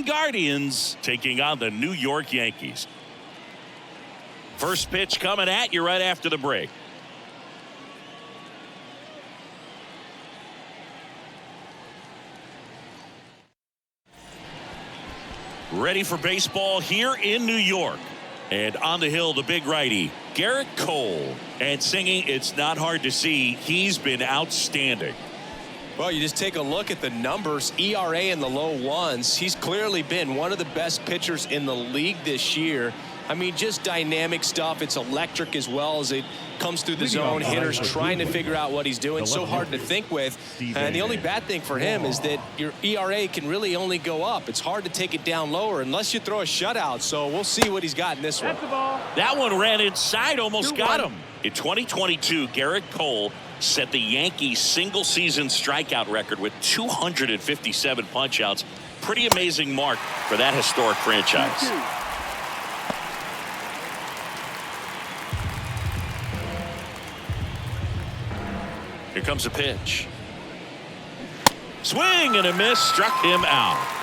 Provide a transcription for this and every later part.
Guardians taking on the New York Yankees. First pitch coming at you right after the break. Ready for baseball here in New York. And on the hill, the big righty, Garrett Cole. And singing, it's not hard to see, he's been outstanding. Well, you just take a look at the numbers, ERA in the low ones. He's clearly been one of the best pitchers in the league this year. I mean, just dynamic stuff. It's electric as well as it comes through the zone. Hitters trying to figure out what he's doing. So hard to think with. And the only bad thing for him is that your ERA can really only go up. It's hard to take it down lower unless you throw a shutout. So we'll see what he's got in this one. That one ran inside, almost got him. In 2022, Garrett Cole set the Yankees single-season strikeout record with 257 punch-outs. Pretty amazing mark for that historic franchise. Here comes a pitch. Swing and a miss, struck him out.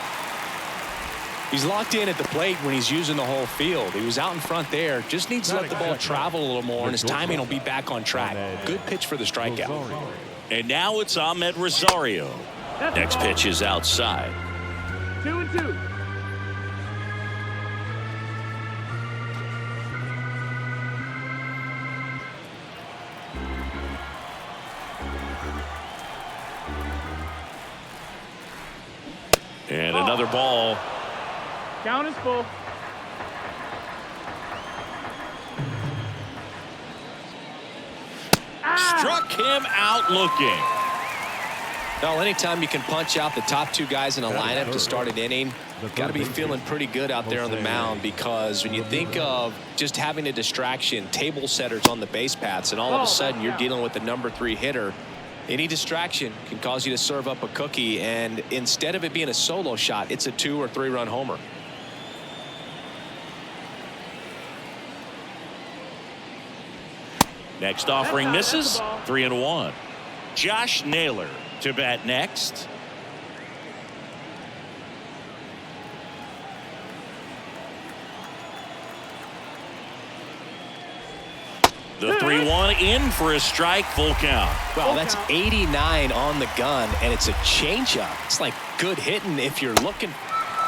He's locked in at the plate when he's using the whole field. He was out in front there. Just needs to let the ball travel a little more, and his timing will be back on track. Good pitch for the strikeout. And now it's Ahmed Rosario. Next pitch is outside. 2-2. And another ball. Count is full. Struck him out looking. Well, anytime you can punch out the top two guys in a lineup to start an inning, got to be feeling pretty good out there on the mound, because when you think of just having a distraction, table setters on the base paths, and all of a sudden you're dealing with the number 3 hitter, any distraction can cause you to serve up a cookie, and instead of it being a solo shot, it's a 2 or 3 run homer. Next offering misses. 3-1. Josh Naylor to bat next. The 3-1 in for a strike, full count. Well, that's 89 on the gun, and it's a changeup. It's like good hitting if you're looking.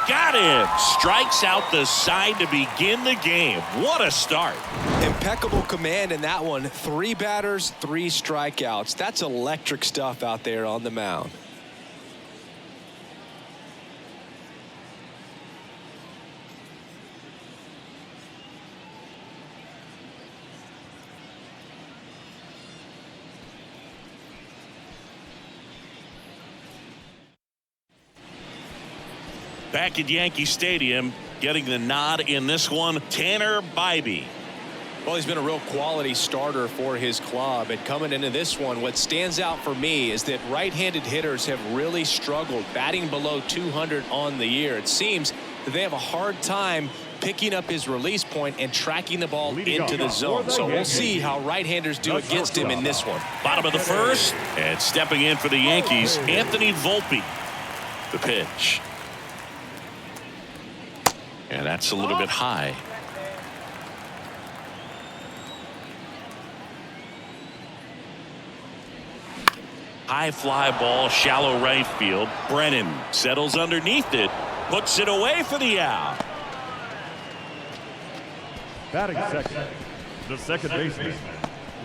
Got him. Strikes out the side to begin the game. What a start. Impeccable command in that one. 3 batters, 3 strikeouts. That's electric stuff out there on the mound. Back at Yankee Stadium, getting the nod in this one, Tanner Bybee. Well, he's been a real quality starter for his club, and coming into this one, what stands out for me is that right-handed hitters have really struggled, batting below 200 on the year. It seems that they have a hard time picking up his release point and tracking the ball into the zone. So we'll see how right-handers do against him in this one. Bottom of the first, and stepping in for the Yankees, Anthony Volpe. The pitch. And that's a little bit high. High fly ball, shallow right field. Brennan settles underneath it, puts it away for the out. Batting second, the second baseman,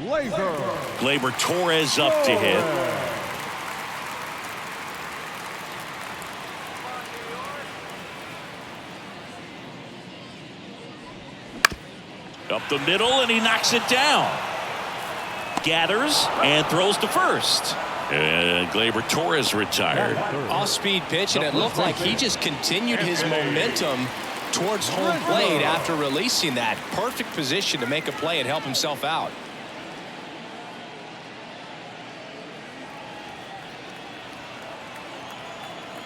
Gleyber Torres up to hit. Up the middle, and he knocks it down. Gathers and throws to first. And Gleyber Torres retired. Off-speed pitch, and it looked like he just continued his momentum towards home plate after releasing that. Perfect position to make a play and help himself out.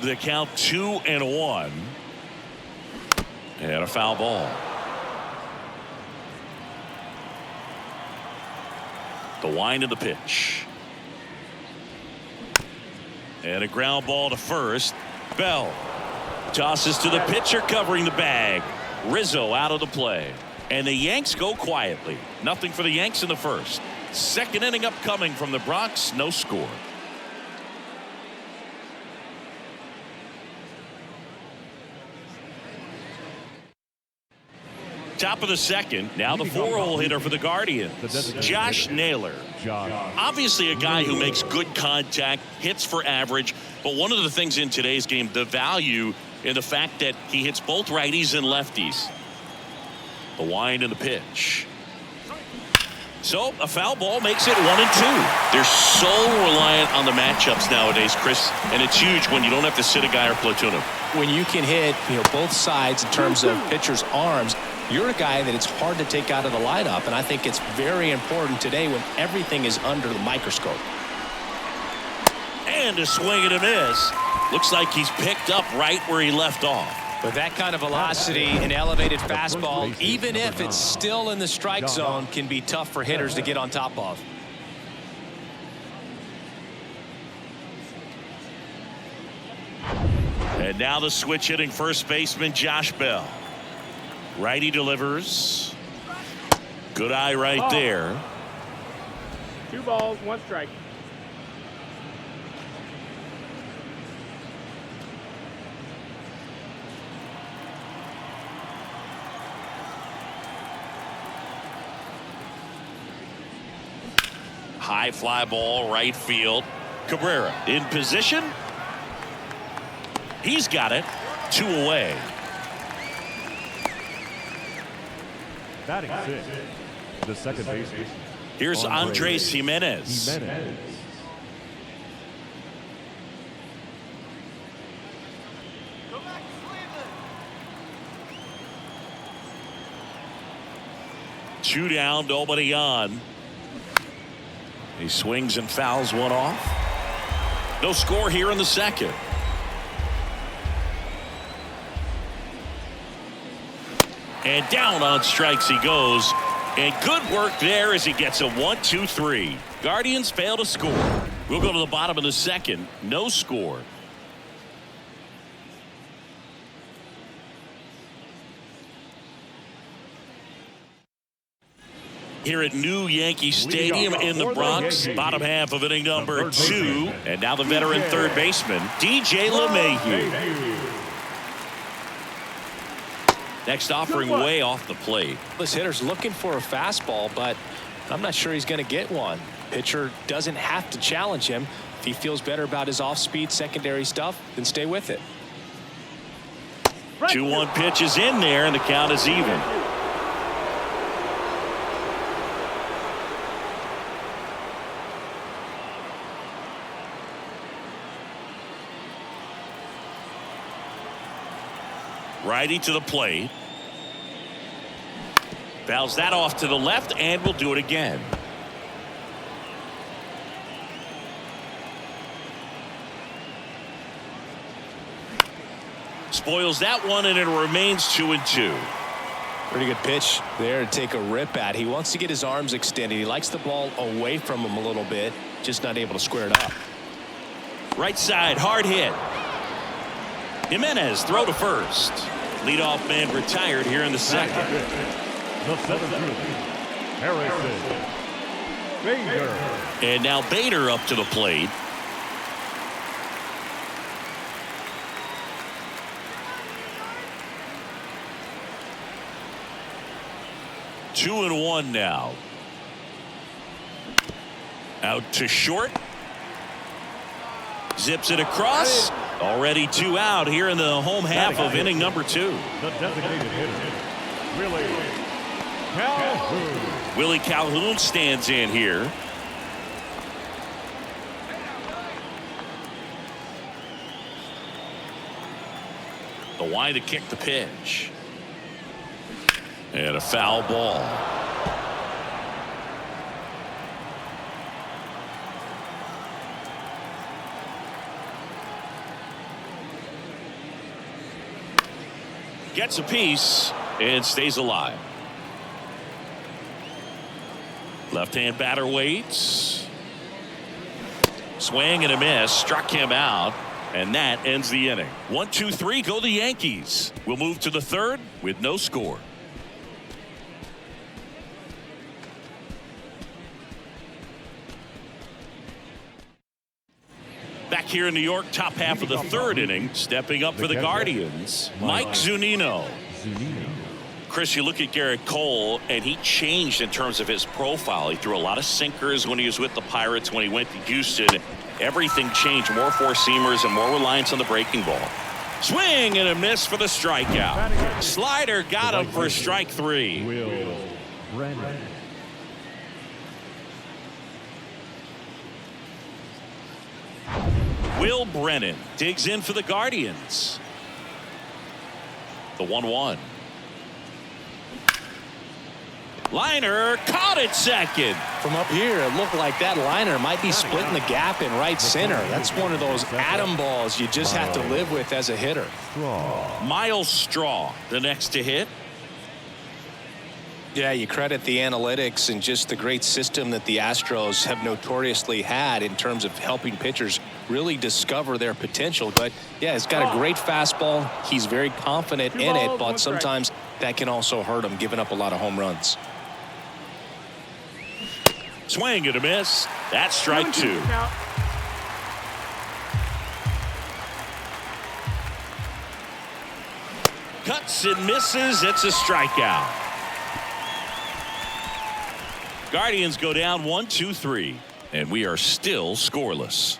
The count 2-1. And a foul ball. The wind of the pitch. And a ground ball to first. Bell Tosses to the pitcher covering the bag. Rizzo out of the play. And the Yanks go quietly. Nothing for the Yanks in the first. Second inning upcoming from the Bronx. No score. Top of the second. Now the 4-hole hitter for the Guardians, Josh Naylor. Obviously a guy who makes good contact, hits for average, but one of the things in today's game, the value in the fact that he hits both righties and lefties. The wind and the pitch. So a foul ball makes it 1-2. They're so reliant on the matchups nowadays, Chris, and it's huge when you don't have to sit a guy or platoon him. When you can hit, both sides in terms of pitchers' arms, you're a guy that it's hard to take out of the lineup, and I think it's very important today when everything is under the microscope. And a swing and a miss. Looks like he's picked up right where he left off. With that kind of velocity, an elevated fastball, even if it's still in the strike zone, can be tough for hitters to get on top of. And now the switch hitting first baseman Josh Bell. Righty delivers. Good eye right there. 2 balls, 1 strike. High fly ball right field. Cabrera in position. He's got it. 2 away. Batting 6, the second baseman. Here's Andres Jimenez. Two down, nobody on. He swings and fouls one off. No score here in the second. And down on strikes he goes. And good work there as he gets a 1-2-3. Guardians fail to score. We'll go to the bottom of the second. No score. Here at New Yankee Stadium in the Bronx, bottom half of inning number 2. And now the veteran third baseman, DJ LeMahieu. Next offering way off the plate. This hitter's looking for a fastball, but I'm not sure he's going to get one. Pitcher doesn't have to challenge him. If he feels better about his off-speed secondary stuff, then stay with it. 2-1 pitch is in there, and the count is even. Righty to the plate. Fouls that off to the left, and will do it again. Spoils that one, and it remains 2-2. Pretty good pitch there to take a rip at. He wants to get his arms extended. He likes the ball away from him a little bit, just not able to square it up. Right side, hard hit. Jimenez throw to first. Leadoff man retired here in the second. The 7th, Harrison Bader. And now Bader up to the plate. Two and one now. Out to short. Zips it across. Already 2 out here in the home half of inning number 2. The designated hitter, Willie Calhoun. Willie Calhoun stands in here. The wind to kick the pitch. And a foul ball. Gets a piece and stays alive. Left-hand batter waits. Swing and a miss. Struck him out. And that ends the inning. 1-2-3 go the Yankees. We'll move to the third with no score. Back here in New York, top half of the third inning, stepping up for the Guardians, Mike Zunino. Chris, you look at Garrett Cole, and he changed in terms of his profile. He threw a lot of sinkers when he was with the Pirates. When he went to Houston, everything changed. More four-seamers and more reliance on the breaking ball. Swing and a miss for the strikeout. Slider got him for strike three. Will Brennan. Will Brennan digs in for the Guardians. The 1-1. Liner caught it second. From up here, it looked like that liner might be splitting the gap in right center. That's one of those atom balls you just have to live with as a hitter. Miles Straw, the next to hit. Yeah, you credit the analytics and just the great system that the Astros have notoriously had in terms of helping pitchers really discover their potential. But yeah, he's got a great fastball. He's very confident in it, but sometimes that can also hurt him, giving up a lot of home runs. Swing and a miss. That's strike two. Cuts and misses. It's a strikeout. Guardians go down 1-2-3, and we are still scoreless.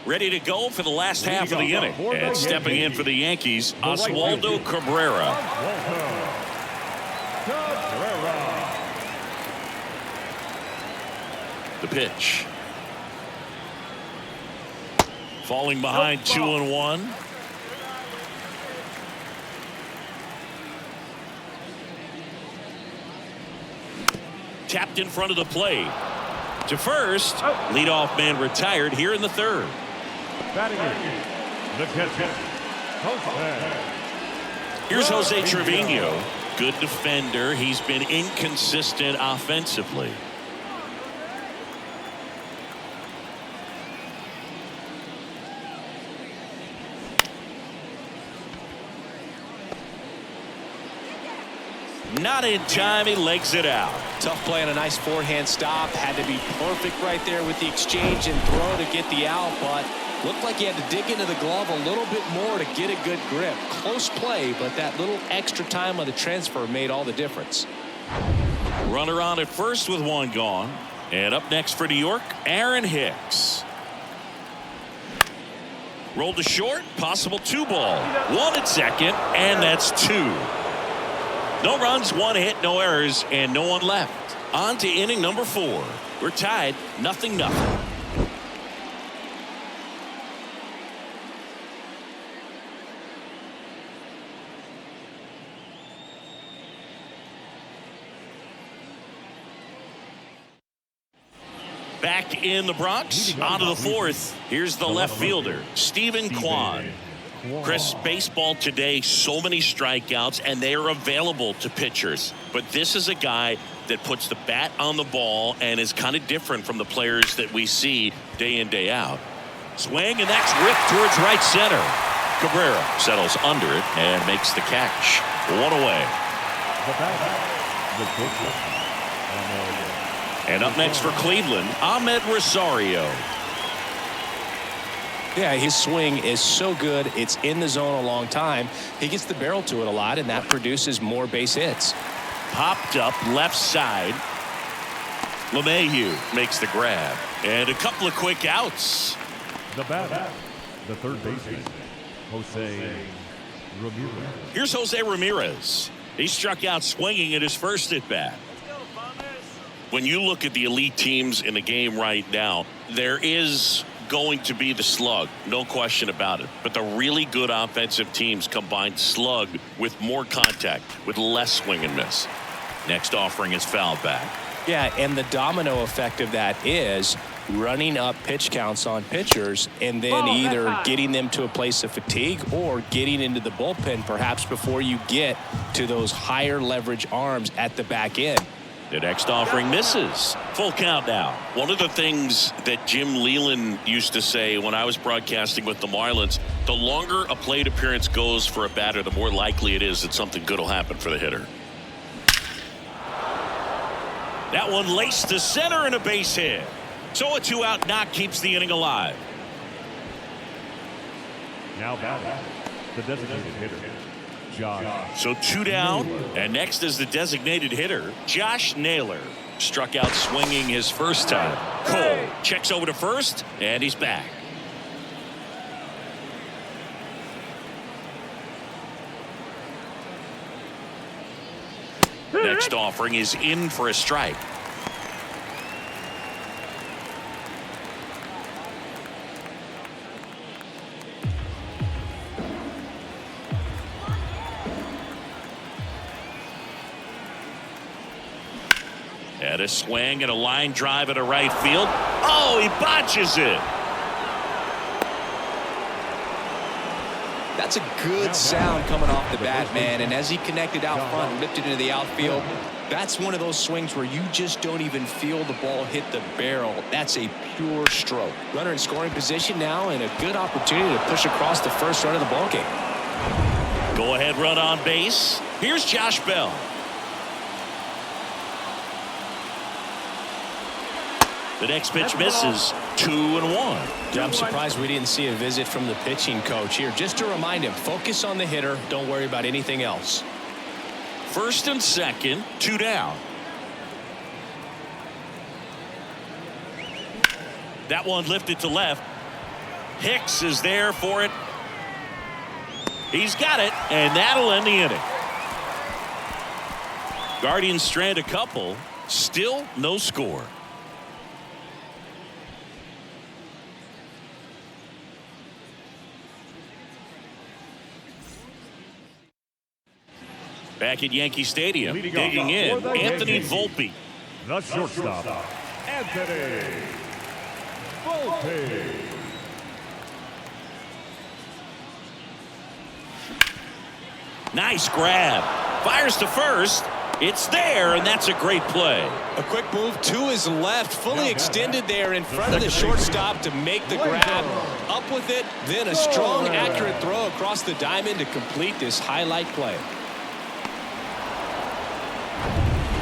Ready to go for the last half of the inning. And stepping in for the Yankees, Oswaldo Cabrera. The pitch. Falling behind 2-1. Tapped in front of the plate. To first. Leadoff man retired here in the third. Batting in, the catcher, Here's Jose Trevino. Good defender. He's been inconsistent offensively. Not in time. He legs it out. Tough play on a nice forehand stop. Had to be perfect right there with the exchange and throw to get the out, but looked like he had to dig into the glove a little bit more to get a good grip. Close play, but that little extra time on the transfer made all the difference. Runner on at first with one gone. And up next for New York, Aaron Hicks. Rolled to short, possible 2-ball. One at second, and that's 2. No runs, 1 hit, no errors, and no one left. On to inning number 4. We're tied, 0-0. Back in the Bronx, on to the 4th. Here's the left fielder, Stephen Kwan. Chris, baseball today, so many strikeouts, and they are available to pitchers. But this is a guy that puts the bat on the ball and is kind of different from the players that we see day in, day out. Swing, and that's ripped towards right center. Cabrera settles under it and makes the catch. 1 away. And up next for Cleveland, Ahmed Rosario. Yeah, his swing is so good. It's in the zone a long time. He gets the barrel to it a lot, and that produces more base hits. Popped up left side. LeMahieu makes the grab. And a couple of quick outs. The batter, the third baseman, Jose Ramirez. Here's Jose Ramirez. He struck out swinging at his first at bat. When you look at the elite teams in the game right now, there is going to be the slug, no question about it. But the really good offensive teams combine slug with more contact, with less swing and miss. Next offering is fouled back. Yeah, and the domino effect of that is running up pitch counts on pitchers and then either getting them to a place of fatigue or getting into the bullpen perhaps before you get to those higher leverage arms at the back end. The next offering misses. Full count now. One of the things that Jim Leland used to say when I was broadcasting with the Marlins, the longer a plate appearance goes for a batter, the more likely it is that something good will happen for the hitter. That one laced to center and a base hit. So a 2-out knock keeps the inning alive. Now batting, the designated hitter, Josh. So 2 down, and next is the designated hitter, Josh Naylor. Struck out swinging his first time. Cole checks over to first, and he's back. Next offering is in for a strike. And a swing and a line drive at a right field. Oh, he botches it. That's a good sound coming off the bat, man. And as he connected out front and lifted into the outfield, that's one of those swings where you just don't even feel the ball hit the barrel. That's a pure stroke. Runner in scoring position now and a good opportunity to push across the first run of the ballgame. Go ahead run on base. Here's Josh Bell. The next pitch misses. 2-1. Yeah, I'm surprised we didn't see a visit from the pitching coach here. Just to remind him, focus on the hitter. Don't worry about anything else. First and second, 2 down. That one lifted to left. Hicks is there for it. He's got it, and that'll end the inning. Guardians strand a couple. Still no score. Back at Yankee Stadium, digging in, Anthony Volpe. The shortstop, Anthony Volpe. Nice grab. Fires to first. It's there, and that's a great play. A quick move to his left, fully extended there in front of the shortstop to make the grab. Up with it, then a strong, accurate throw across the diamond to complete this highlight play.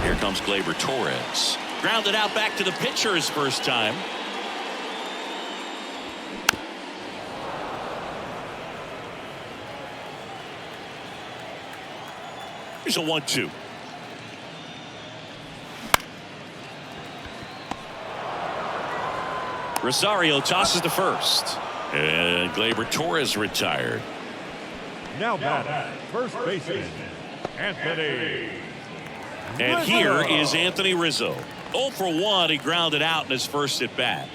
Here comes Gleyber Torres. Grounded out back to the pitcher his first time. Here's a 1-2. Rosario tosses to first. And Gleyber Torres retired. Now batting, first baseman, Anthony. And here is Anthony Rizzo. 0 for 1. He grounded out in his first at bat.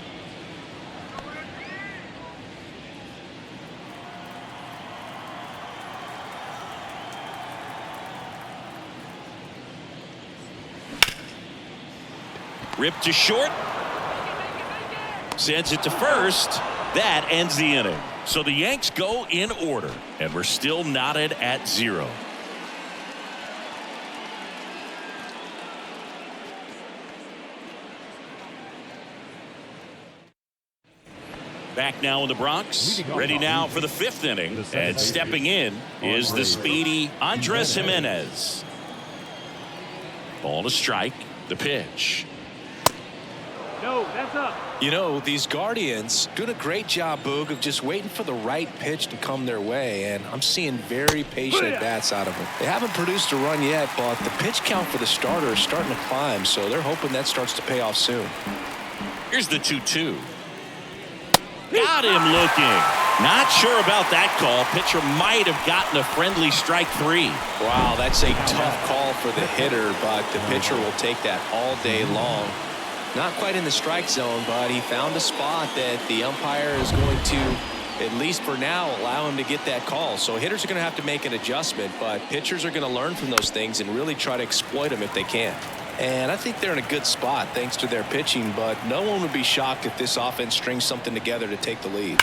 Ripped to short. Sends it to first. That ends the inning. So the Yanks go in order, and we're still knotted at 0. Back now in the Bronx, ready now for the 5th inning, and stepping in is the speedy Andres Jimenez. Ball to strike, the pitch. No, that's up. You know, these Guardians doing a great job, Boog, of just waiting for the right pitch to come their way, and I'm seeing very patient at-bats out of them. They haven't produced a run yet, but the pitch count for the starter is starting to climb, so they're hoping that starts to pay off soon. Here's the 2-2. Got him looking. Not sure about that call. Pitcher might have gotten a friendly strike 3. Wow, that's a tough call for the hitter, but the pitcher will take that all day long. Not quite in the strike zone, but he found a spot that the umpire is going to, at least for now, allow him to get that call. So hitters are going to have to make an adjustment, but pitchers are going to learn from those things and really try to exploit them if they can. And I think they're in a good spot thanks to their pitching, but no one would be shocked if this offense strings something together to take the lead.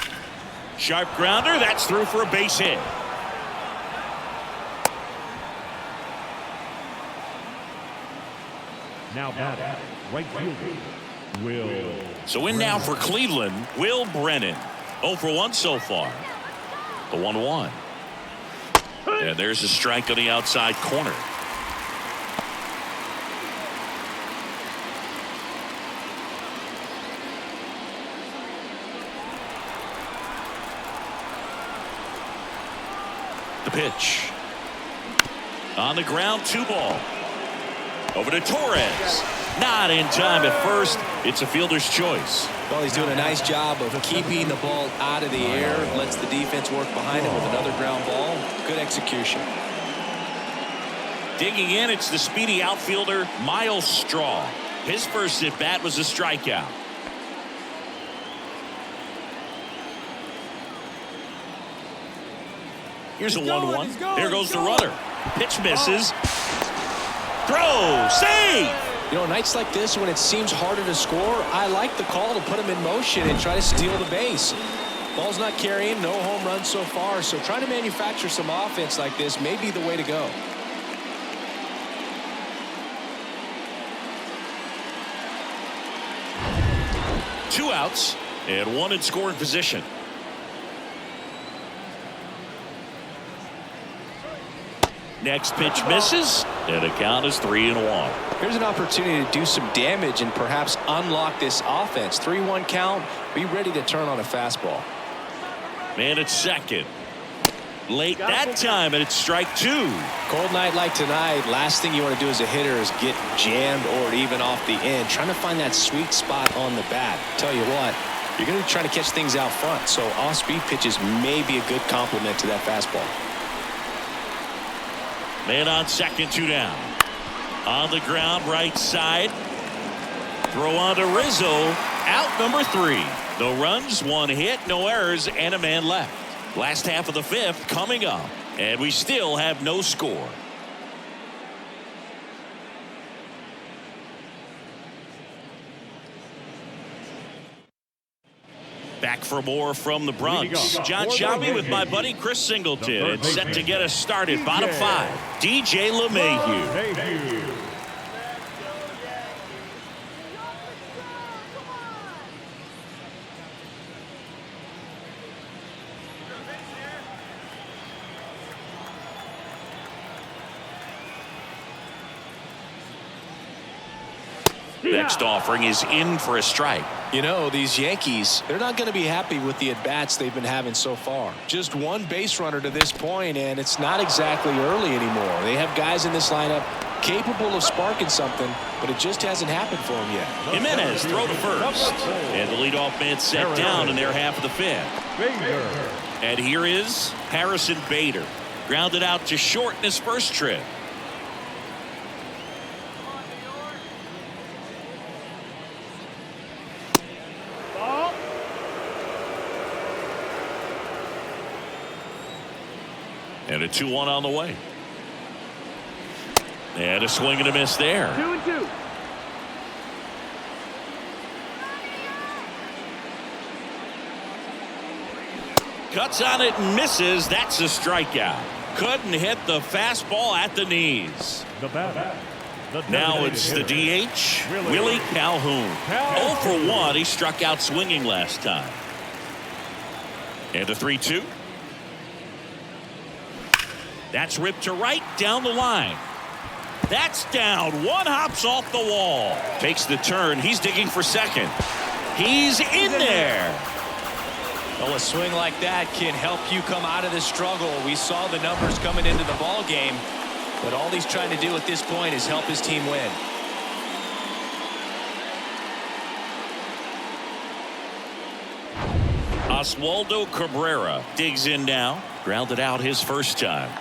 Sharp grounder. That's through for a base hit. Now batting, right fielder, Will. So in now for Cleveland, Will Brennan. 0 for 1 so far. The 1-1. And there's a strike on the outside corner. The pitch. On the ground, 2 ball. Over to Torres. Not in time at first. It's a fielder's choice. Well, he's doing a nice job of keeping the ball out of the air. Lets the defense work behind him with another ground ball. Good execution. Digging in, it's the speedy outfielder, Miles Straw. His first at bat was a strikeout. Here's a 1-1. There goes the runner. Pitch misses. Throw. Save. You know, nights like this when it seems harder to score, I like the call to put him in motion and try to steal the base. Ball's not carrying, no home runs so far, so trying to manufacture some offense like this may be the way to go. Two outs and one in scoring position. Next pitch misses, and the count is 3-1. Here's an opportunity to do some damage and perhaps unlock this offense. 3-1 count. Be ready to turn on a fastball. Man at second. Late that time, and it's strike 2. Cold night like tonight, last thing you want to do as a hitter is get jammed or even off the end. Trying to find that sweet spot on the bat. Tell you what, you're going to be trying to catch things out front, so off-speed pitches may be a good complement to that fastball. Man on second, 2 down. On the ground, right side. Throw on to Rizzo. Out number 3. No runs, 1 hit, no errors, and a man left. Last half of the 5th coming up, and we still have no score. Back for more from the Bronx. John Shelby with my buddy Chris Singleton. And set to get us started. Bottom 5. DJ LeMahieu. Next offering is in for a strike. You know, these Yankees, they're not going to be happy with the at-bats they've been having so far. Just 1 base runner to this point, and it's not exactly early anymore. They have guys in this lineup capable of sparking something, but it just hasn't happened for them yet. Jimenez throw to first. And the leadoff man set down in their half of the 5th. And here is Harrison Bader. Grounded out to short in his first trip. And a 2-1 on the way. And a swing and a miss there. 2-2. Cuts on it and misses. That's a strikeout. Couldn't hit the fastball at the knees. Now it's the DH, Willie Calhoun. 0 for 1. He struck out swinging last time. And a 3-2. That's ripped to right down the line. That's down. 1 hops off the wall. Takes the turn. He's digging for second. He's in there. Well, a swing like that can help you come out of this struggle. We saw the numbers coming into the ball game, but all he's trying to do at this point is help his team win. Oswaldo Cabrera digs in now. Grounded out his first time.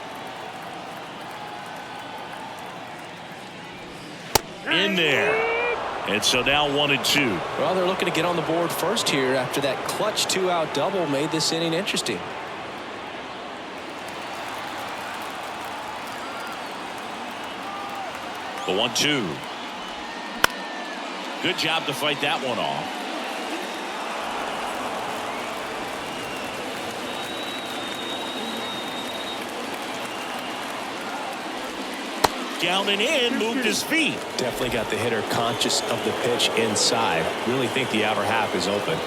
In there. And so now 1-2. Well, they're looking to get on the board first here after that clutch 2-out double made this inning interesting. The 1-2. Good job to fight that one off. Down and in, moved his feet. Definitely got the hitter conscious of the pitch inside. Really think the outer half is open.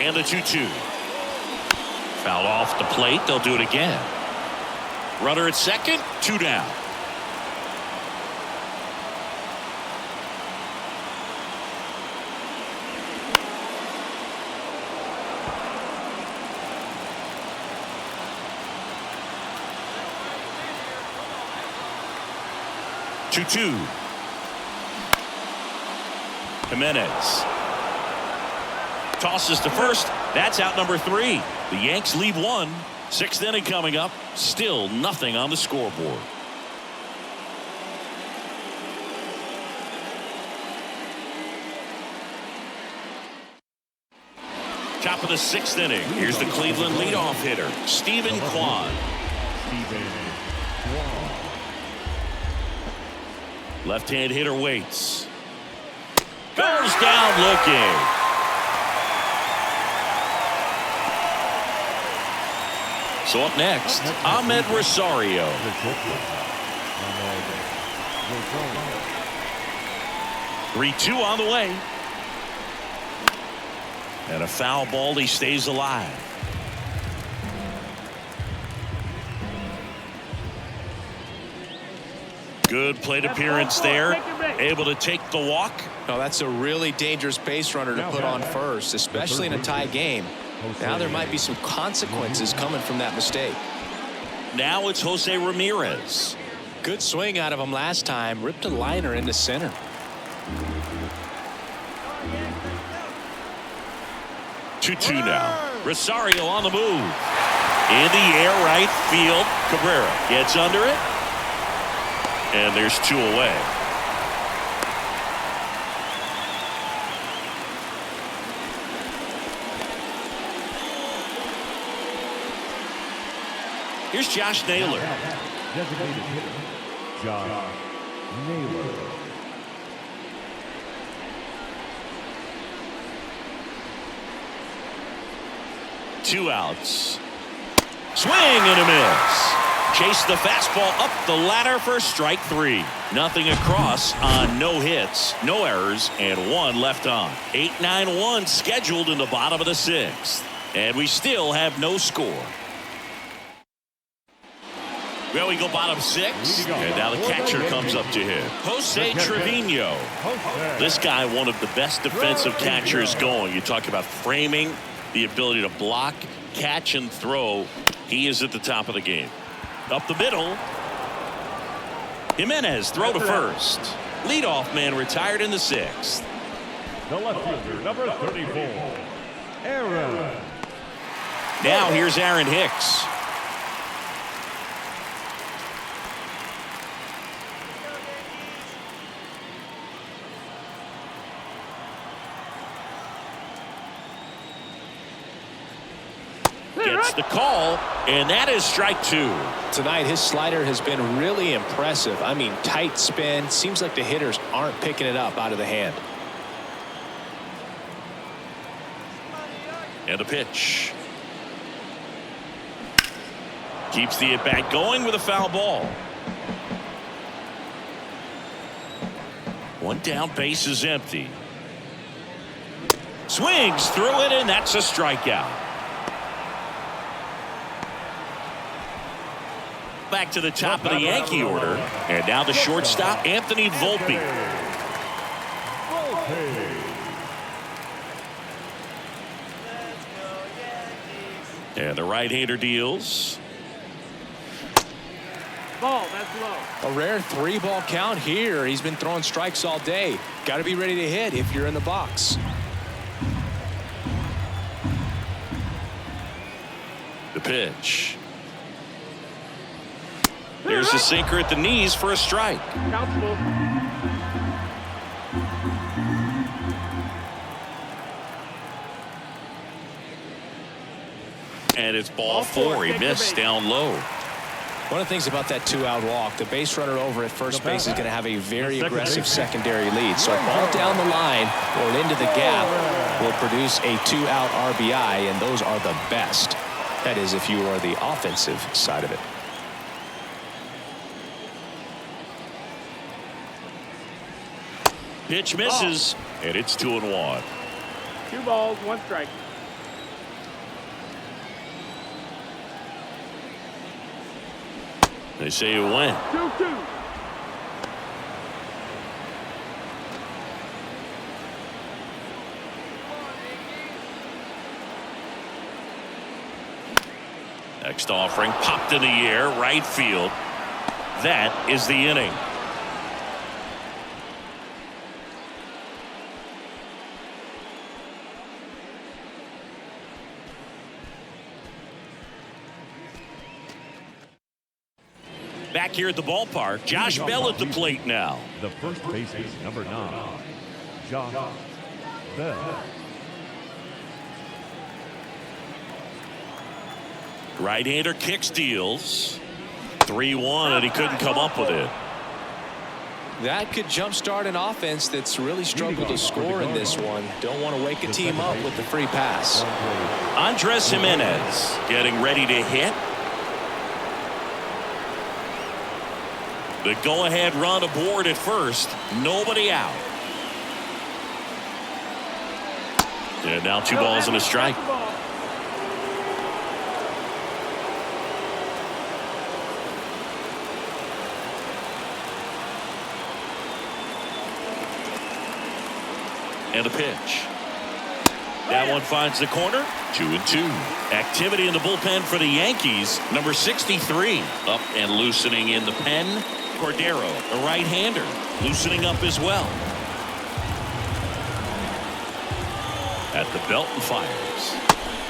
And the 2-2. Foul off the plate. They'll do it again. Runner at second, 2 down. Two. Jimenez tosses to first. That's out number 3. The Yanks lead 1. 6th inning coming up. Still nothing on the scoreboard. Top of the 6th inning. Here's the Cleveland leadoff hitter, Stephen Kwan. Left-hand hitter waits. Goes down looking. So up next, Ahmed Rosario. 3-2 on the way. And a foul ball. He stays alive. Good plate appearance there. Able to take the walk. Oh, that's a really dangerous base runner to put on first, especially in a tie game. Now there might be some consequences coming from that mistake. Now it's Jose Ramirez. Good swing out of him last time. Ripped a liner into center. Two now. Rosario on the move. In the air, right field. Cabrera gets under it. And there's 2 away. Here's Josh Naylor. Designated hitter, Josh Naylor. Two outs. Swing and a miss. Chase the fastball up the ladder for strike 3. Nothing across on no hits, no errors, and 1 left on. 8-9-1 scheduled in the bottom of the 6th. And we still have no score. Well, we go bottom 6. And now the catcher comes up to hit. Jose Trevino. This guy, one of the best defensive catchers going. You talk about framing, the ability to block, catch, and throw. He is at the top of the game. Up the middle. Jimenez throw to first. Leadoff man retired in the 6th. The left fielder, number 34, Aaron. Now here's Aaron Hicks. Gets the call, and that is strike 2. Tonight his slider has been really impressive. I mean, tight spin. Seems like the hitters aren't picking it up out of the hand. And a pitch. Keeps the at-bat going with a foul ball. 1 down, base is empty. Swings through it, and that's a strikeout. Back to the top of the Yankee order. And now the shortstop, Anthony Volpe. And the right-hander deals. Ball, that's low. A rare 3-ball count here. He's been throwing strikes all day. Got to be ready to hit if you're in the box. The pitch. There's a sinker at the knees for a strike. Count's full. And it's ball 4. He missed down low. One of the things about that 2-out walk, the base runner over at first base is going to have a very aggressive secondary lead. So a ball down the line or into the gap will produce a 2-out RBI, and those are the best. That is, if you are the offensive side of it. Pitch misses, and it's 2-1. 2 balls, 1 strike. They say you win. 2-2. Next offering popped in the air, right field. That is the inning. Back here at the ballpark, Josh Bell at the plate now. The first baseman, number 9, Josh Bell. Right-hander kick steals. 3-1, and he couldn't come up with it. That could jumpstart an offense that's really struggled to score in this one. Don't want to wake a team up with the free pass. Andres Jimenez getting ready to hit. The go-ahead run aboard at first. Nobody out. And now 2 balls and a strike. And a pitch. That one finds the corner. 2-2. Activity in the bullpen for the Yankees. Number 63 up and loosening in the pen. Cordero, a right-hander, loosening up as well. At the belt and fires.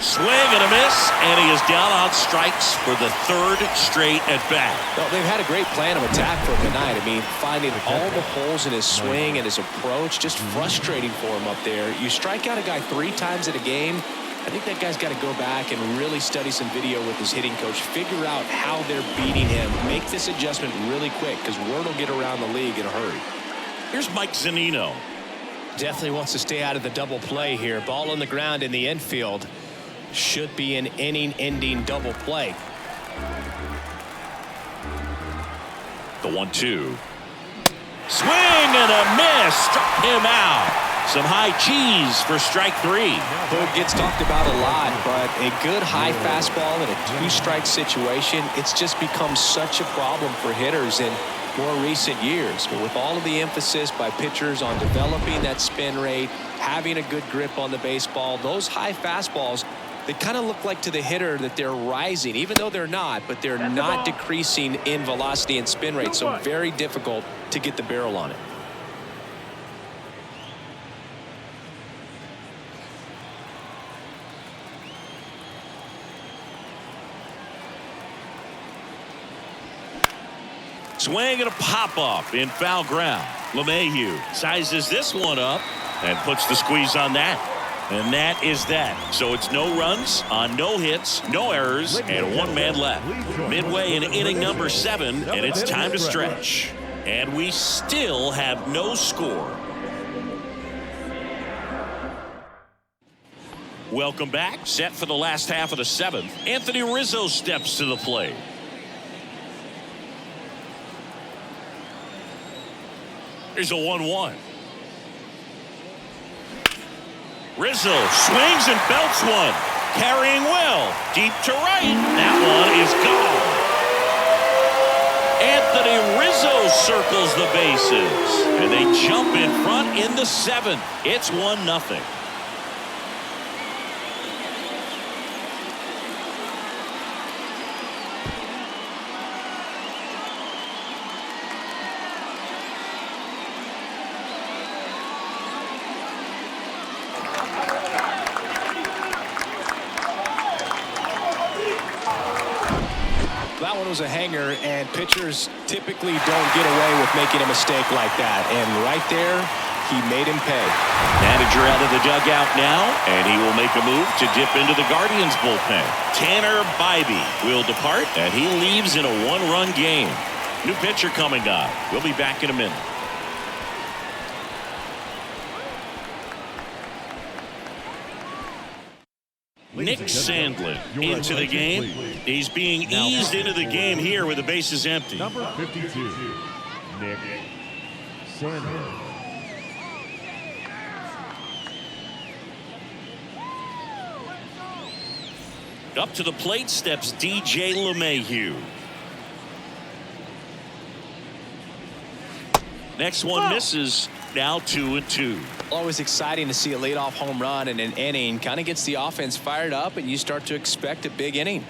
Swing and a miss, and he is down on strikes for the 3rd straight at bat. Well, they've had a great plan of attack for him tonight. I mean, finding all the holes in his swing and his approach, just frustrating for him up there. You strike out a guy 3 times in a game. I think that guy's got to go back and really study some video with his hitting coach, figure out how they're beating him, make this adjustment really quick, because word will get around the league in a hurry. Here's Mike Zunino. Definitely wants to stay out of the double play here. Ball on the ground in the infield. Should be an inning-ending double play. The 1-2. Swing and a miss. Struck him out. Some high cheese for strike 3. Hood gets talked about a lot, but a good high fastball in a 2-strike situation, it's just become such a problem for hitters in more recent years. But with all of the emphasis by pitchers on developing that spin rate, having a good grip on the baseball, those high fastballs, they kind of look like to the hitter that they're rising, even though they're not, but they're not decreasing in velocity and spin rate, so very difficult to get the barrel on it. Swing and a pop-up in foul ground. LeMahieu sizes this one up and puts the squeeze on that. And that is that. So it's no runs on no hits, no errors, and 1 man left. Midway in inning number 7, and it's time to stretch. And we still have no score. Welcome back. Set for the last half of the 7th. Anthony Rizzo steps to the plate. Here's a 1-1. Rizzo swings and belts one. Carrying well. Deep to right. That one is gone. Anthony Rizzo circles the bases. And they jump in front in the 7th. It's 1-0. That one was a hanger, and pitchers typically don't get away with making a mistake like that. And right there, He made him pay. Manager out of the dugout now, and he will make a move to dip into the Guardians bullpen. Tanner Bybee will depart, and he leaves in a one-run game. New pitcher coming up. We'll be back in a minute. Nick Sandlin into the game. He's being eased into the game here with the bases empty. Number 52, Nick Sandlin. Up to the plate steps DJ LeMahieu. Next one misses. Now 2-2. Always exciting to see a leadoff home run in an inning. Kind of gets the offense fired up, and you start to expect a big inning.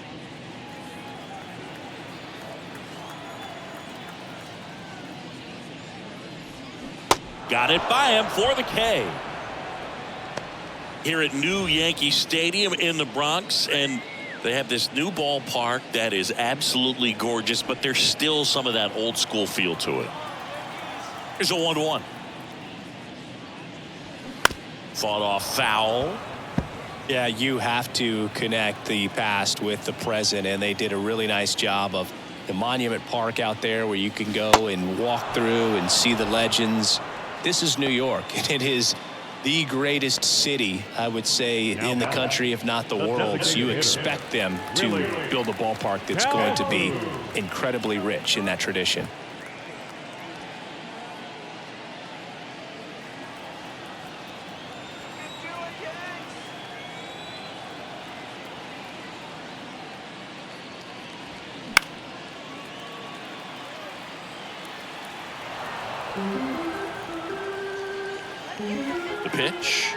Got it by him for the K. Here at New Yankee Stadium in the Bronx, and they have this new ballpark that is absolutely gorgeous, but there's still some of that old school feel to it. Here's a 1-1. Fought off foul. Yeah, you have to connect the past with the present, and they did a really nice job of the Monument Park out there where you can go and walk through and see the legends. This is New York, and it is the greatest city, I would say, in the country, if not the world. So you expect them to build a ballpark that's going to be incredibly rich in that tradition. The pitch.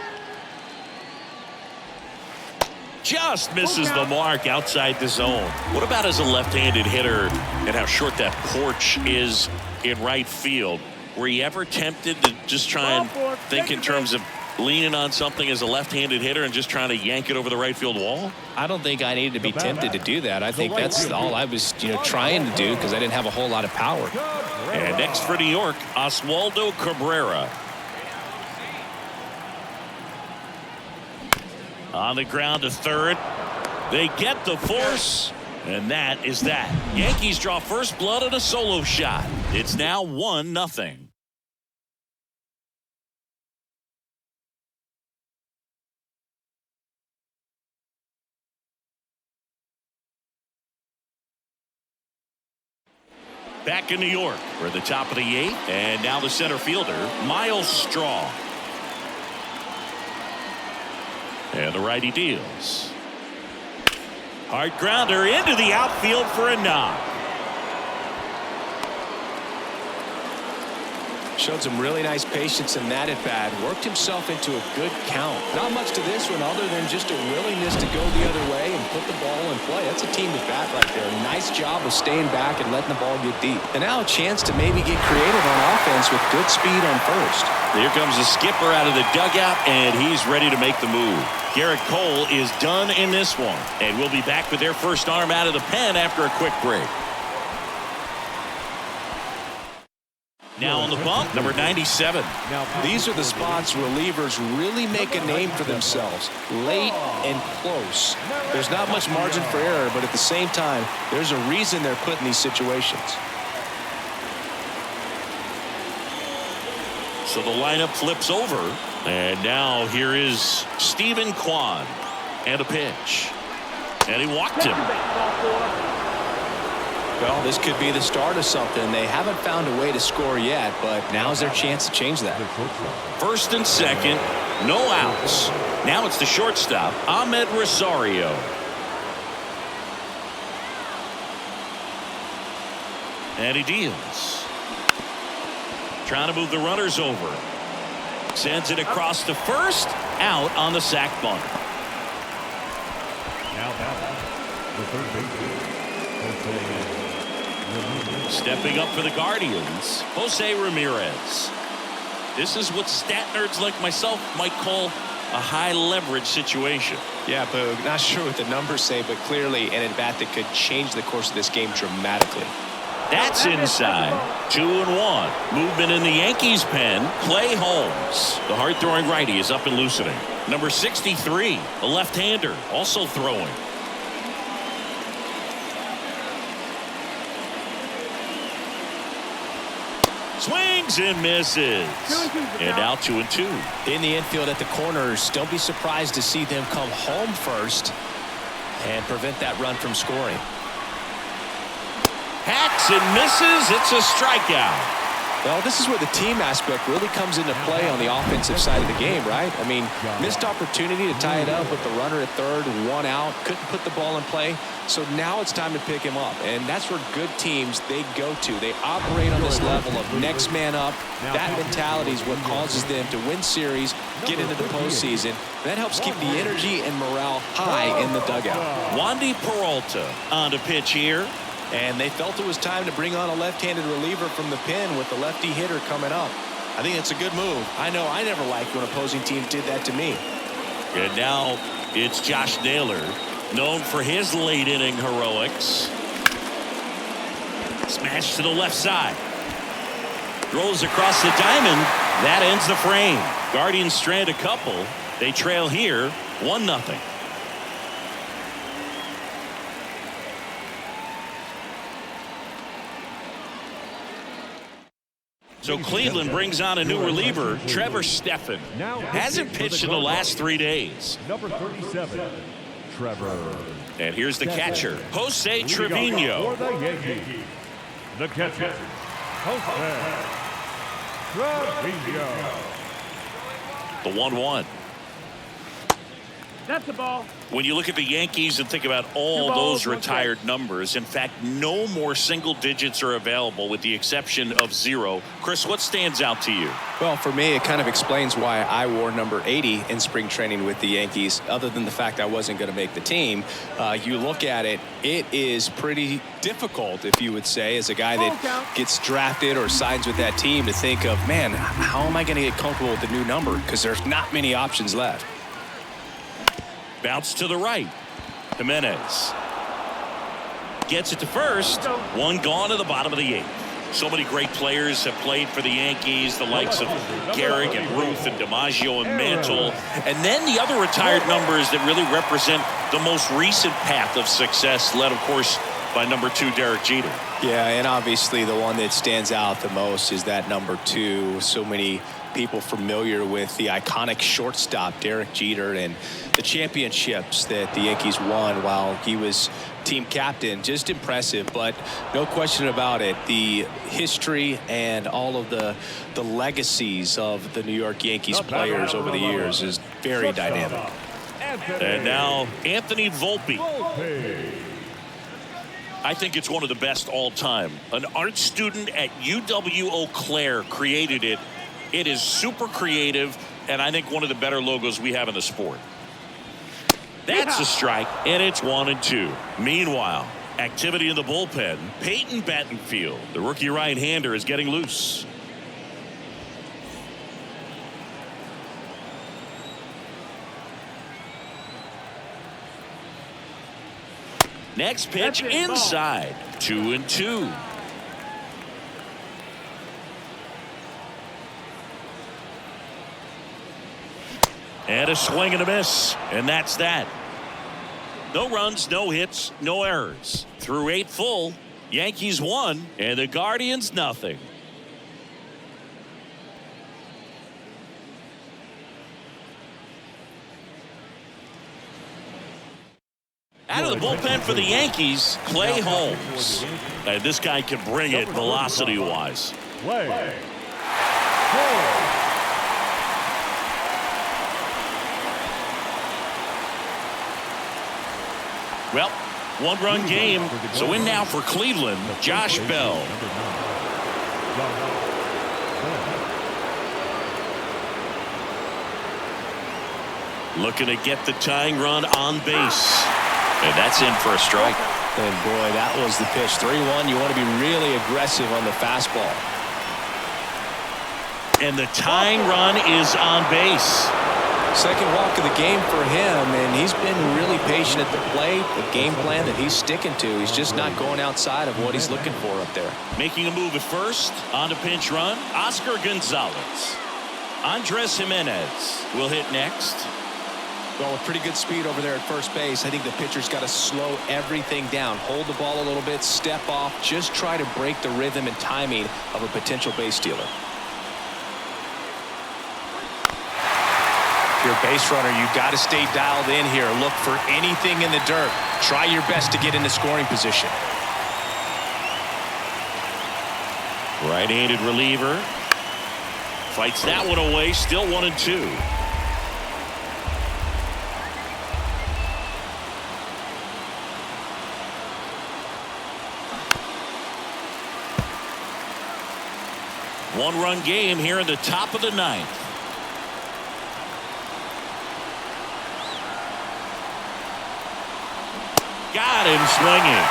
Just misses the mark outside the zone. What about as a left-handed hitter and how short that porch is in right field? Were you ever tempted to just try and think in terms of leaning on something as a left-handed hitter and just trying to yank it over the right field wall? I don't think I needed to be tempted to do that. I think that's all I was, trying to do because I didn't have a whole lot of power. And next for New York, Oswaldo Cabrera. On the ground to third. They get the force, and that is that. Yankees draw first blood on a solo shot. It's now 1-0. Back in New York, we're at the top of the 8th, and now the center fielder, Miles Straw. And the righty deals. Hard grounder into the outfield for a knock. Showed some really nice patience in that at bat. Worked himself into a good count. Not much to this one other than just a willingness to go the other way and put the ball in play. That's a team at bat right there. Nice job of staying back and letting the ball get deep. And now a chance to maybe get creative on offense with good speed on first. Here comes the skipper out of the dugout, and he's ready to make the move. Garrett Cole is done in this one, and we'll be back with their first arm out of the pen after a quick break. Now on the bump, number 97. These are the spots relievers really make a name for themselves. Late and close. There's not much margin for error, but at the same time, there's a reason they're put in these situations. So the lineup flips over, and now here is Stephen Kwan. And a pitch. And he walked him. Well, this could be the start of something. They haven't found a way to score yet, but now's their chance to change that. First and second, no outs. Now it's the shortstop, Ahmed Rosario. And he deals. Trying to move the runners over. Sends it across to first, out on the sac bunt. Now the third baseman. Stepping up for the Guardians, Jose Ramirez. This is what stat nerds like myself might call a high leverage situation. Yeah, Boog, not sure what the numbers say, but clearly an at-bat that could change the course of this game dramatically. That's inside. 2-1. Movement in the Yankees pen. Clay Holmes. The hard-throwing righty is up and loosening. Number 63, a left-hander, also throwing. Swings and misses. And now 2-2. In the infield at the corners, don't be surprised to see them come home first and prevent that run from scoring. Hacks and misses. It's a strikeout. Well, this is where the team aspect really comes into play on the offensive side of the game, right? I mean, missed opportunity to tie it up with the runner at third, 1 out, couldn't put the ball in play. So now it's time to pick him up, and that's where good teams, they go to. They operate on this level of next man up. That mentality is what causes them to win series, get into the postseason. That helps keep the energy and morale high in the dugout. Wandy Peralta on to pitch here. And they felt it was time to bring on a left-handed reliever from the pen with the lefty hitter coming up. I think it's a good move. I know I never liked when opposing teams did that to me. And now it's Josh Naylor, known for his late inning heroics. Smash to the left side. Throws across the diamond. That ends the frame. Guardians strand a couple. They trail here 1-0. So Cleveland brings on a new reliever, Trevor Stephan. Hasn't pitched in the last 3 days. Number 37, Trevor. And here's the catcher, Jose Trevino. For the Yankees, the catcher, Jose Trevino. The 1-1. That's the ball. When you look at the Yankees and think about all those retired numbers, in fact, no more single digits are available with the exception of 0. Chris, what stands out to you? Well, for me, it kind of explains why I wore number 80 in spring training with the Yankees. Other than the fact I wasn't going to make the team, you look at it, it is pretty difficult, if you would say, as a guy that gets drafted or signs with that team, to think of, man, how am I going to get comfortable with the new number? Because there's not many options left. Bounce to the right. Jimenez gets it to first. 1 gone to the bottom of the 8th. So many great players have played for the Yankees, the likes of Gehrig and Ruth and DiMaggio and Mantle. And then the other retired numbers that really represent the most recent path of success, led, of course, by number 2, Derek Jeter. Yeah, and obviously the one that stands out the most is that number 2. So many people familiar with the iconic shortstop Derek Jeter and the championships that the Yankees won while he was team captain. Just impressive, but no question about it, the history and all of the legacies of the New York Yankees players over the years is very dynamic. And now Anthony Volpe. I think it's one of the best all time. An art student at UW Eau Claire created it. It is super creative, and I think one of the better logos we have in the sport. That's a strike, and it's 1-2. Meanwhile, activity in the bullpen. Peyton Battenfield, the rookie right-hander, is getting loose. Next pitch inside. 2-2. And a swing and a miss. And that's that. No runs, no hits, no errors. Through 8 full, Yankees won, and the Guardians nothing. Out of the bullpen for the Yankees, Clay Holmes. And this guy can bring it velocity-wise. Clay. Well, 1-run game. So in now for Cleveland, Josh Bell. Looking to get the tying run on base. And that's in for a strike. And boy, that was the pitch. 3-1. You want to be really aggressive on the fastball. And the tying run is on base. Second walk of the game for him, and he's been really patient at the plate. The game plan that he's sticking to, he's just not going outside of what he's looking for up there. Making a move at first on the pinch run, Oscar Gonzalez. Andres Jimenez will hit next. Well, with pretty good speed over there at first base, I think the pitcher's got to slow everything down. Hold the ball a little bit, step off, just try to break the rhythm and timing of a potential base stealer. If you're a base runner, you've got to stay dialed in here. Look for anything in the dirt. Try your best to get into scoring position. Right-handed reliever. Fights that one away. Still 1-2. One-run game here in the top of the ninth. Got him swinging.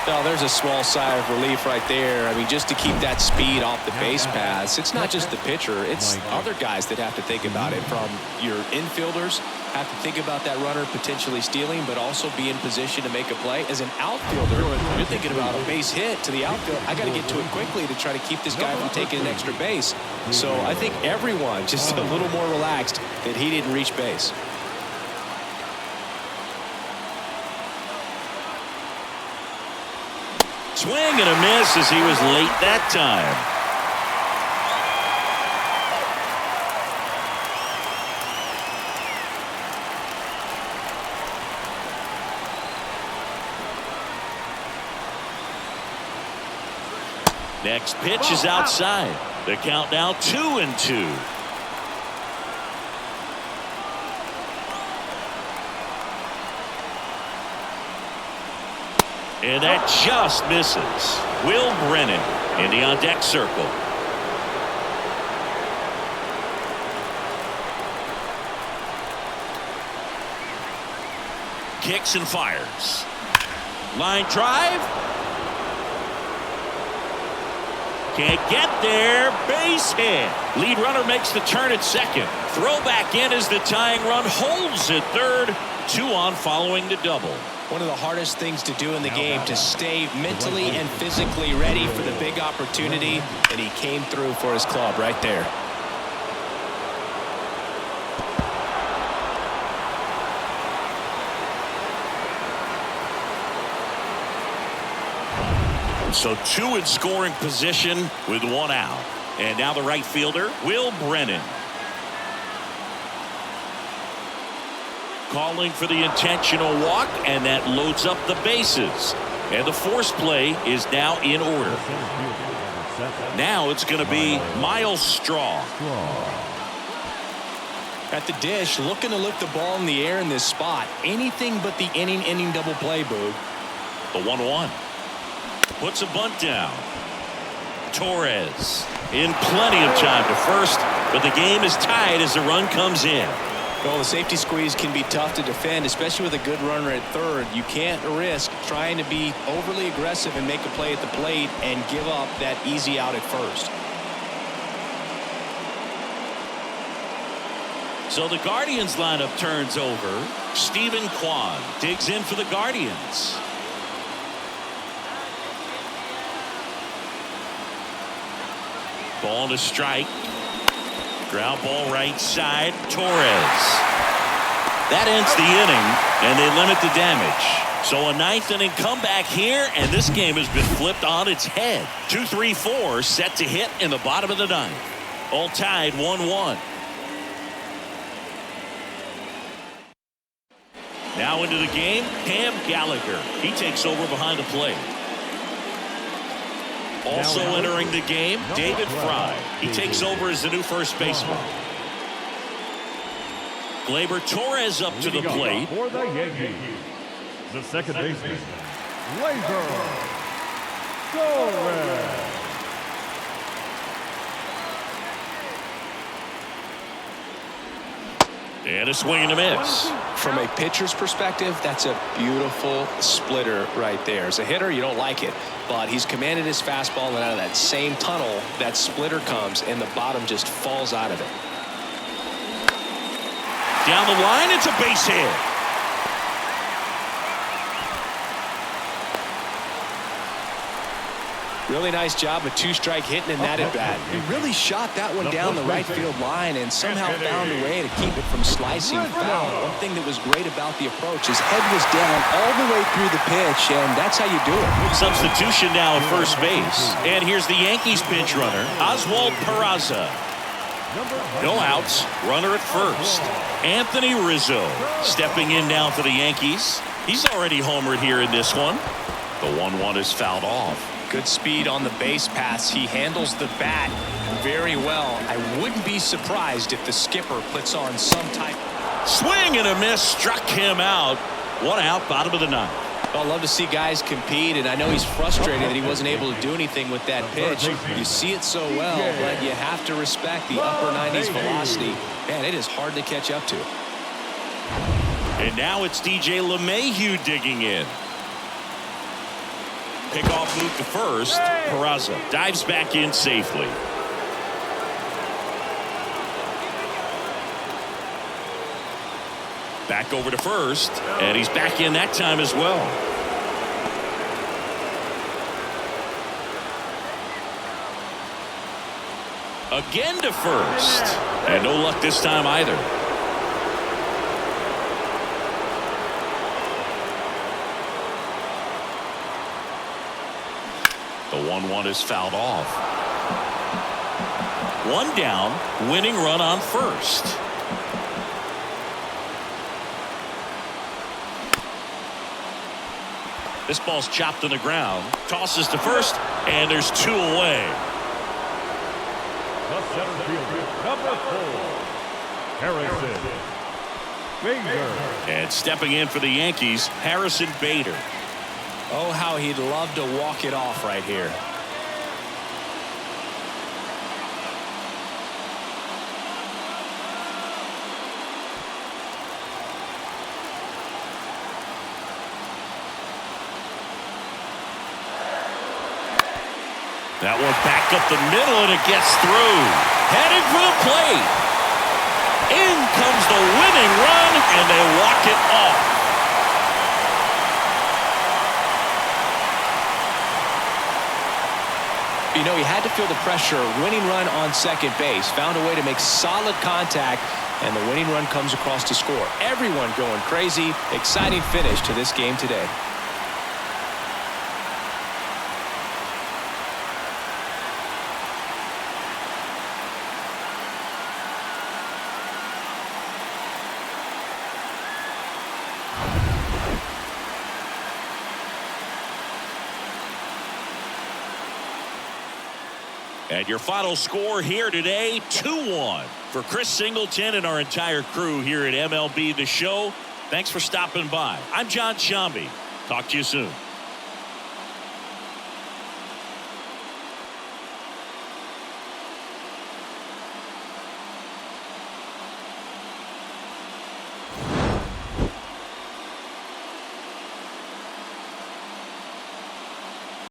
Well, there's a small sigh of relief right there. I mean, just to keep that speed off the base paths. It's not just the pitcher. It's other guys that have to think about it. From your infielders have to think about that runner potentially stealing, but also be in position to make a play. As an outfielder, you're thinking about a base hit to the outfield. I got to get to it quickly to try to keep this guy from taking an extra base. So I think everyone just a little more relaxed that he didn't reach base. Swing and a miss as he was late that time. Next pitch is outside. The count now 2-2. And that just misses. Will Brennan in the on-deck circle. Kicks and fires. Line drive. Can't get there. Base hit. Lead runner makes the turn at second. Throw back in as the tying run holds at third. 2 on following the double. One of the hardest things to do in the game, to stay mentally and physically ready for the big opportunity, and he came through for his club right there. So 2 in scoring position with 1 out. And now the right fielder, Will Brennan. Calling for the intentional walk, and that loads up the bases. And the force play is now in order. Now it's going to be Miles Straw. At the dish, looking to lift the ball in the air in this spot. Anything but the inning double play, Boog. The 1-1. Puts a bunt down. Torres in plenty of time to first, but the game is tied as the run comes in. Well, the safety squeeze can be tough to defend, especially with a good runner at third. You can't risk trying to be overly aggressive and make a play at the plate and give up that easy out at first. So the Guardians lineup turns over. Stephen Kwan digs in for the Guardians. Ball to strike. Ground ball right side. Torres. That ends the inning, and they limit the damage. So a 9th inning comeback here, and this game has been flipped on its head. 2-3-4 set to hit in the bottom of the 9th. All tied 1-1. Now into the game, Cam Gallagher. He takes over behind the plate. Also entering the game, David Fry. He takes over as the new first baseman. Gleyber Torres up to the plate. For the Yankees, the second baseman, Gleyber Torres. And a swing and a miss. From a pitcher's perspective, that's a beautiful splitter right there. As a hitter, you don't like it, but he's commanded his fastball, and out of that same tunnel, that splitter comes, and the bottom just falls out of it. Down the line, it's a base hit. Really nice job of two-strike hitting in that at bat. He really shot that one down the right field line and somehow found a way to keep it from slicing foul. One thing that was great about the approach, his head was down all the way through the pitch, and that's how you do it. Substitution now at first base. And here's the Yankees pinch runner, Oswald Peraza. No outs, runner at first. Anthony Rizzo stepping in now for the Yankees. He's already homered here in this one. The 1-1 is fouled off. Good speed on the base paths. He handles the bat very well. I wouldn't be surprised if the skipper puts on some type. Swing and a miss, struck him out. One out, bottom of the ninth. Well, I love to see guys compete, and I know he's frustrated that he wasn't able to do anything with that pitch. You see it so well, but you have to respect the upper 90s velocity. Man, it is hard to catch up to. And now it's DJ LeMahieu digging in. Pickoff move to first. Peraza dives back in safely. Back over to first, and he's back in that time as well. Again to first, and no luck this time either. The 1-1 is fouled off. One down, winning run on first. This ball's chopped to the ground. Tosses to first, and there's two away. The center fielder, number 4, Harrison Bader. And stepping in for the Yankees, Harrison Bader. Oh, how he'd love to walk it off right here. That one back up the middle, and it gets through. Headed for the plate. In comes the winning run, and they walk it off. You know, he had to feel the pressure. Winning run on second base. Found a way to make solid contact, and the winning run comes across to score. Everyone going crazy. Exciting finish to this game today. And your final score here today, 2-1. For Chris Singleton and our entire crew here at MLB The Show, thanks for stopping by. I'm John Shambi. Talk to you soon.